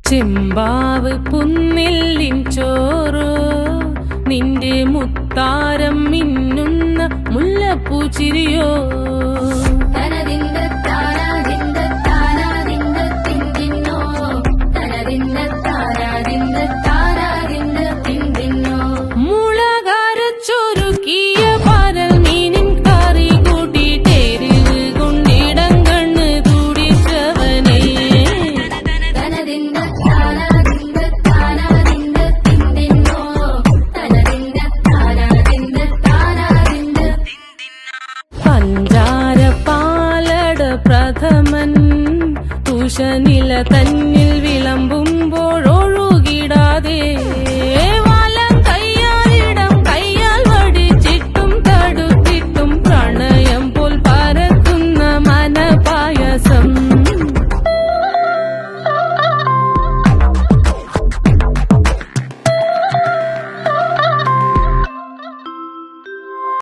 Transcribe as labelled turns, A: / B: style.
A: ചെമ്പാവ് പുന്നെല്ലിൻ ചോറോ നിന്റെ മുത്താരം മിന്നുന്ന മുല്ലപ്പൂച്ചിരിയോ മുളകരച്ചൊരുക്കിയ പരൽ മീനിൻ കറി കൂട്ടിട്ടേരിവ് കൊണ്ടിടം കണ്ണ് തുടിച്ചവനേ പഞ്ചാര പാലട പ്രഥമൻ തുഷനില തൻ